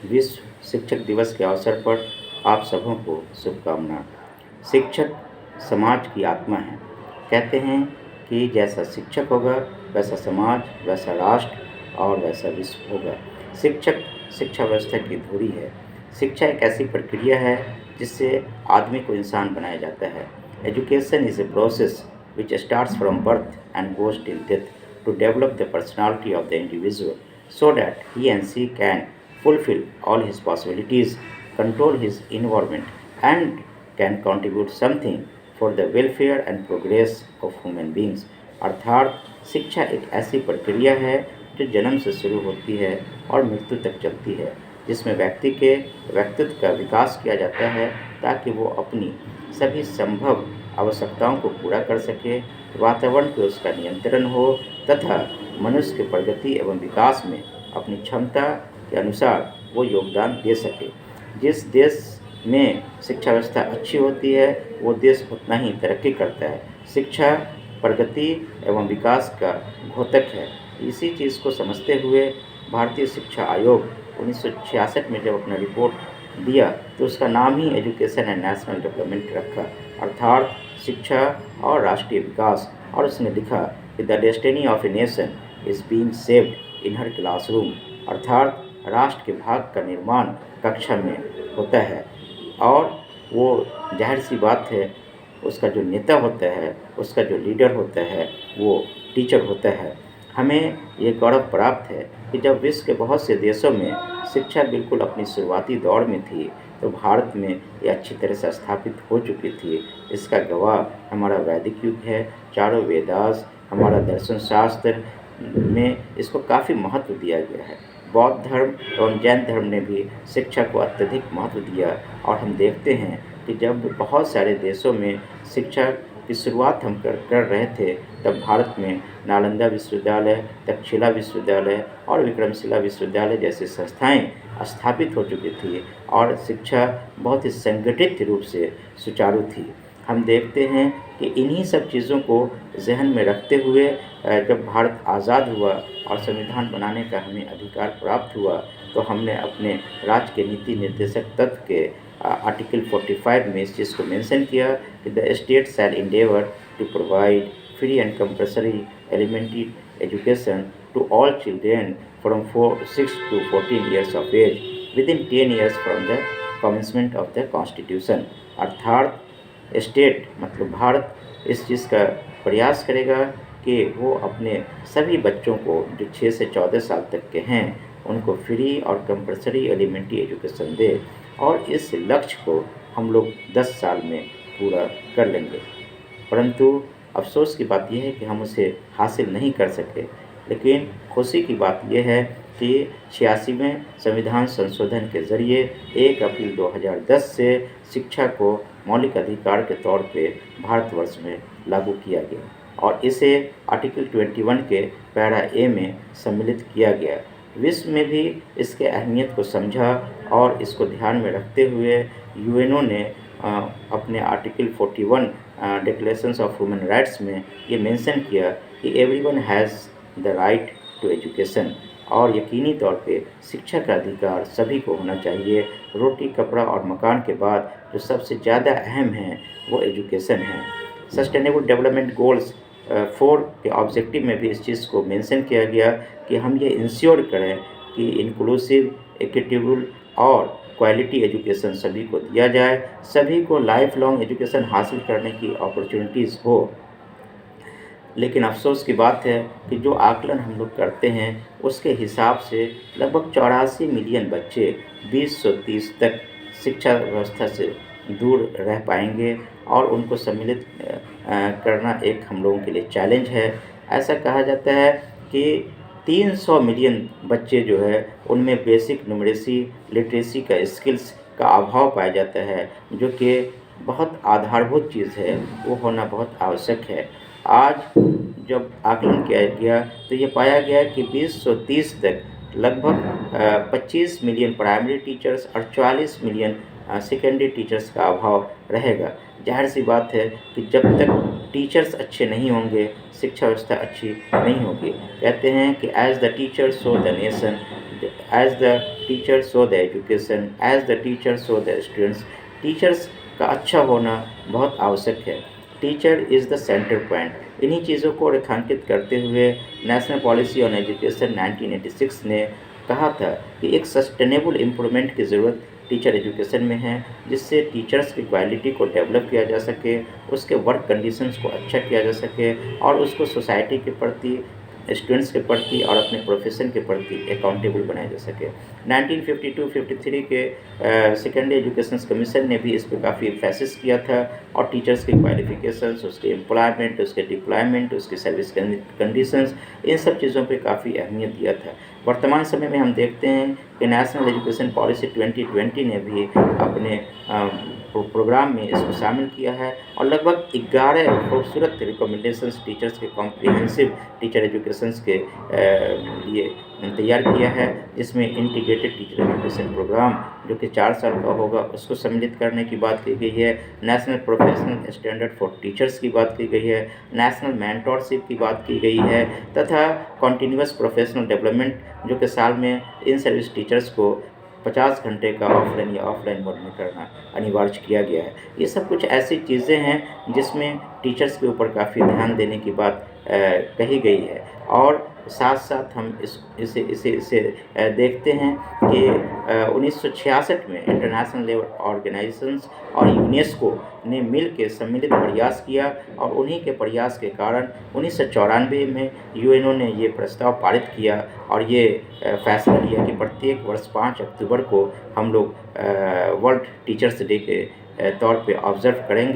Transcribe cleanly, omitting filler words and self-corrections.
विश्व शिक्षक दिवस के अवसर पर आप सबों को शुभकामना। शिक्षक समाज की आत्मा है। कहते हैं कि जैसा शिक्षक होगा वैसा समाज, वैसा राष्ट्र और वैसा विश्व होगा। शिक्षक शिक्षा व्यवस्था की धुरी है। शिक्षा एक ऐसी प्रक्रिया है जिससे आदमी को इंसान बनाया जाता है। Education is a process which starts from birth and goes till death to develop the personality of the individual so that he and she can fulfill all his possibilities, control his environment, and can contribute something for the welfare and progress of human beings. अर्थात शिक्षा एक ऐसी प्रक्रिया है जो जन्म से शुरू होती है और मृत्यु तक चलती है, जिसमें व्यक्ति के व्यक्तित्व का विकास किया जाता है ताकि वो अपनी सभी संभव आवश्यकताओं को पूरा कर सके, वातावरण पे उसका नियंत्रण हो तथा मनुष्य की प्रगति एवं विकास में अपनी क्षमता के अनुसार वो योगदान दे सके। जिस देश में शिक्षा व्यवस्था अच्छी होती है वो देश उतना ही तरक्की करता है। शिक्षा प्रगति एवं विकास का द्योतक है। इसी चीज़ को समझते हुए भारतीय शिक्षा आयोग 1966 में जब अपना रिपोर्ट दिया तो उसका नाम ही एजुकेशन एंड नेशनल डेवलपमेंट रखा, अर्थात शिक्षा और राष्ट्रीय विकास। और उसने लिखा कि the destiny of a nation is being shaped in her classroom, अर्थात राष्ट्र के भाग का निर्माण कक्षा में होता है। और वो जाहिर सी बात है, उसका जो नेता होता है, उसका जो लीडर होता है वो टीचर होता है। हमें ये गौरव प्राप्त है कि जब विश्व के बहुत से देशों में शिक्षा बिल्कुल अपनी शुरुआती दौर में थी तो भारत में ये अच्छी तरह से स्थापित हो चुकी थी। इसका गवाह हमारा वैदिक युग है। चारों वेदास, हमारा दर्शन शास्त्र में इसको काफ़ी महत्व दिया गया है। बौद्ध धर्म एवं जैन धर्म ने भी शिक्षा को अत्यधिक महत्व दिया और हम देखते हैं कि जब बहुत सारे देशों में शिक्षा की शुरुआत हम कर रहे थे तब भारत में नालंदा विश्वविद्यालय, तक्षशिला विश्वविद्यालय और विक्रमशिला विश्वविद्यालय जैसी संस्थाएं स्थापित हो चुकी थी और शिक्षा बहुत ही संगठित रूप से सुचारू थी। हम देखते हैं कि इन्हीं सब चीज़ों को जहन में रखते हुए जब भारत आज़ाद हुआ और संविधान बनाने का हमें अधिकार प्राप्त हुआ तो हमने अपने राज्य के नीति निर्देशक तत्व के आर्टिकल 45 में इस चीज़ को मेंशन किया कि the state shall endeavor to provide free and compulsory elementary education to all children from 6 to 14 years of age within 10 years from the commencement of the constitution। अर्थात स्टेट मतलब भारत इस चीज़ का प्रयास करेगा कि वो अपने सभी बच्चों को जो 6 से 14 साल तक के हैं उनको फ्री और कंपल्सरी एलिमेंट्री एजुकेशन दे और इस लक्ष्य को हम लोग 10 साल में पूरा कर लेंगे। परंतु अफसोस की बात यह है कि हम उसे हासिल नहीं कर सके, लेकिन खुशी की बात यह है कि 86वें संविधान संशोधन के ज़रिए 1 अप्रैल 2010 से शिक्षा को मौलिक अधिकार के तौर पे भारतवर्ष में लागू किया गया और इसे आर्टिकल 21 के पैरा ए में सम्मिलित किया गया। विश्व में भी इसके अहमियत को समझा और इसको ध्यान में रखते हुए यूएनओ ने अपने article 41 declarations of human rights में ये मेंशन किया कि everyone has the right to education और यकीनी तौर पे शिक्षा का अधिकार सभी को होना चाहिए। रोटी, कपड़ा और मकान के बाद जो सबसे ज़्यादा अहम है वो एजुकेशन है। सस्टेनेबल डेवलपमेंट गोल्स 4 के ऑब्जेक्टिव में भी इस चीज़ को मेंशन किया गया कि हम ये इंश्योर करें कि इंक्लूसिव, इक्विटेबल और क्वालिटी एजुकेशन सभी को दिया जाए, सभी को लाइफ लॉन्ग एजुकेशन हासिल करने की अपॉर्चुनिटीज़ हो। लेकिन अफसोस की बात है कि जो आकलन हम लोग करते हैं उसके हिसाब से लगभग 84 मिलियन बच्चे 2030 तक शिक्षा व्यवस्था से दूर रह पाएंगे और उनको सम्मिलित करना एक हम लोगों के लिए चैलेंज है। ऐसा कहा जाता है कि 300 मिलियन बच्चे जो है उनमें बेसिक न्यूमरेसी, लिटरेसी का स्किल्स का अभाव पाया जाता है, जो कि बहुत आधारभूत चीज़ है, वो होना बहुत आवश्यक है। आज जब आकलन किया गया तो ये पाया गया कि 2030 तक लगभग 25 मिलियन प्राइमरी टीचर्स और 44 मिलियन सेकेंडरी टीचर्स का अभाव रहेगा। जाहिर सी बात है कि जब तक टीचर्स अच्छे नहीं होंगे शिक्षा व्यवस्था अच्छी नहीं होगी। कहते हैं कि as the teacher so the nation, as the teacher so the education, as the teacher so the students. Teachers का अच्छा होना बहुत आवश्यक है। Teacher is the centre point. इन्हीं चीज़ों को रेखांकित करते हुए नेशनल पॉलिसी ऑन एजुकेशन 1986 ने कहा था कि एक सस्टेनेबल इम्प्रूवमेंट की ज़रूरत टीचर एजुकेशन में है, जिससे टीचर्स की क्वालिटी को डेवलप किया जा सके, उसके वर्क कंडीशंस को अच्छा किया जा सके और उसको सोसाइटी के प्रति, स्टूडेंट्स के प्रति और अपने प्रोफेशन के प्रति अकाउंटेबल बनाया जा सके। 1952-53 के सेकेंडरी एजुकेशन कमीशन ने भी इस पर काफ़ी एम्फेसिस किया था और टीचर्स की क्वालिफिकेशंस, उसके एम्प्लॉयमेंट, उसके डिप्लॉयमेंट, उसकी सर्विस कंडीशंस, इन सब चीज़ों पे काफ़ी अहमियत दिया था। वर्तमान समय में हम देखते हैं कि नेशनल एजुकेशन पॉलिसी 2020 ने भी अपने प्रोग्राम में इसको शामिल किया है और लगभग 11 खूबसूरत रिकमेंडेशंस टीचर्स के कॉम्प्रिहेंसिव टीचर एजुकेशंस के लिए तैयार किया है, जिसमें इंटीग्रेटेड टीचर एजुकेशन प्रोग्राम जो कि 4 साल का होगा उसको सम्मिलित करने की बात की गई है, national professional standard for teachers की बात की गई है, नेशनल मेंटरशिप की बात की गई है तथा कॉन्टीन्यूअस प्रोफेशनल डेवलपमेंट जो कि साल में इन सर्विस टीचर्स को 50 घंटे का ऑफलाइन या ऑफलाइन मोड में करना अनिवार्य किया गया है। ये सब कुछ ऐसी चीज़ें हैं जिसमें टीचर्स के ऊपर काफ़ी ध्यान देने की बात कही गई है और साथ साथ हम इसे देखते हैं कि 1966 में इंटरनेशनल लेबर ऑर्गेनाइजेशंस और यूनेस्को ने मिल के सम्मिलित प्रयास किया और उन्हीं के प्रयास के कारण 1994 में यूएनओ ने ये प्रस्ताव पारित किया और ये फैसला लिया कि प्रत्येक वर्ष 5 अक्टूबर को हम लोग वर्ल्ड टीचर्स डे के तौर पे ऑब्ज़र्व करेंगे।